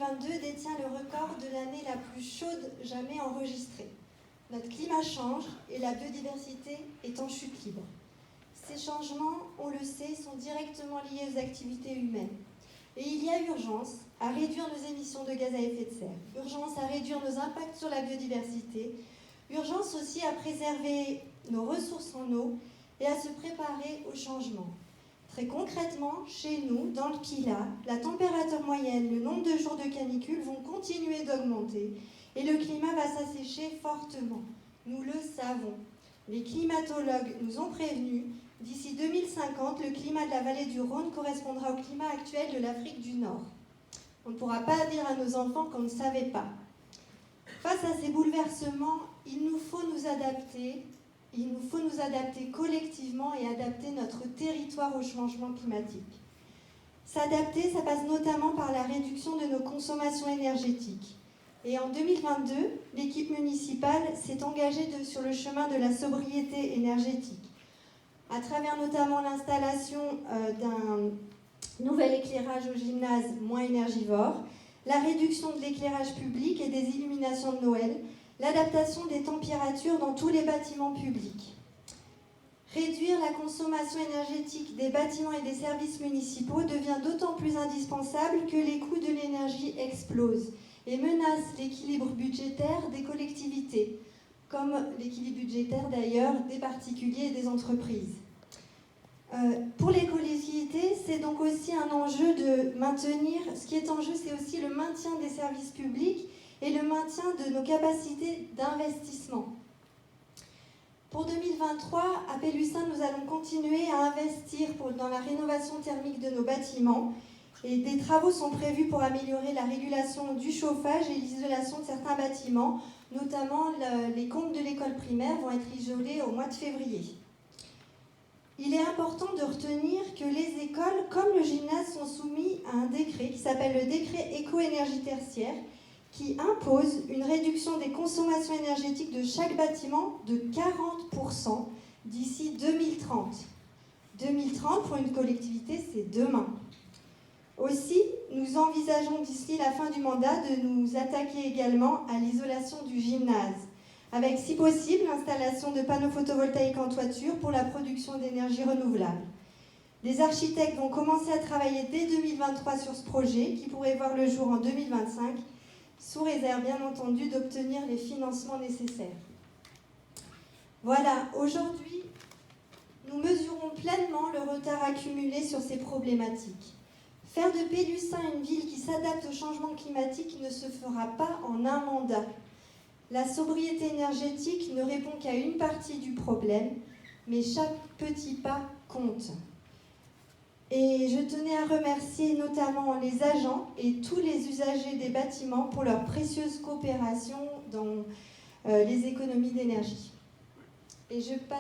2022 détient le record de l'année la plus chaude jamais enregistrée. Notre climat change et la biodiversité est en chute libre. Ces changements, on le sait, sont directement liés aux activités humaines. Et il y a urgence à réduire nos émissions de gaz à effet de serre, urgence à réduire nos impacts sur la biodiversité, urgence aussi à préserver nos ressources en eau et à se préparer au changement. Très concrètement, chez nous, dans le Pilat, la température moyenne, le nombre de jours de canicule vont continuer d'augmenter et le climat va s'assécher fortement. Nous le savons. Les climatologues nous ont prévenus, d'ici 2050, le climat de la vallée du Rhône correspondra au climat actuel de l'Afrique du Nord. On ne pourra pas dire à nos enfants qu'on ne savait pas. Face à ces bouleversements, il nous faut nous adapter collectivement et adapter notre territoire au changement climatique. S'adapter, ça passe notamment par la réduction de nos consommations énergétiques. Et en 2022, l'équipe municipale s'est engagée sur le chemin de la sobriété énergétique, à travers notamment l'installation d'un nouvel éclairage au gymnase moins énergivore, la réduction de l'éclairage public et des illuminations de Noël, l'adaptation des températures dans tous les bâtiments publics. Réduire la consommation énergétique des bâtiments et des services municipaux devient d'autant plus indispensable que les coûts de l'énergie explosent et menacent l'équilibre budgétaire des collectivités, comme l'équilibre budgétaire d'ailleurs des particuliers et des entreprises. Pour les collectivités, c'est donc aussi un enjeu de maintenir, ce qui est en jeu, c'est aussi le maintien des services publics et le maintien de nos capacités d'investissement. Pour 2023, à Pélussin, nous allons continuer à investir dans la rénovation thermique de nos bâtiments et des travaux sont prévus pour améliorer la régulation du chauffage et l'isolation de certains bâtiments, notamment les comptes de l'école primaire vont être isolés au mois de février. Il est important de retenir que les écoles, comme le gymnase, sont soumis à un décret qui s'appelle le décret éco-énergie tertiaire, qui impose une réduction des consommations énergétiques de chaque bâtiment de 40% d'ici 2030. 2030, pour une collectivité, c'est demain. Aussi, nous envisageons d'ici la fin du mandat de nous attaquer également à l'isolation du gymnase, avec si possible l'installation de panneaux photovoltaïques en toiture pour la production d'énergie renouvelable. Les architectes vont commencer à travailler dès 2023 sur ce projet qui pourrait voir le jour en 2025, sous réserve bien entendu d'obtenir les financements nécessaires. Voilà, aujourd'hui, nous mesurons pleinement le retard accumulé sur ces problématiques. Faire de Pélussin une ville qui s'adapte au changement climatique ne se fera pas en un mandat. La sobriété énergétique ne répond qu'à une partie du problème, mais chaque petit pas compte. Et je tenais à remercier notamment les agents et tous les usagers des bâtiments pour leur précieuse coopération dans les économies d'énergie. Et je passe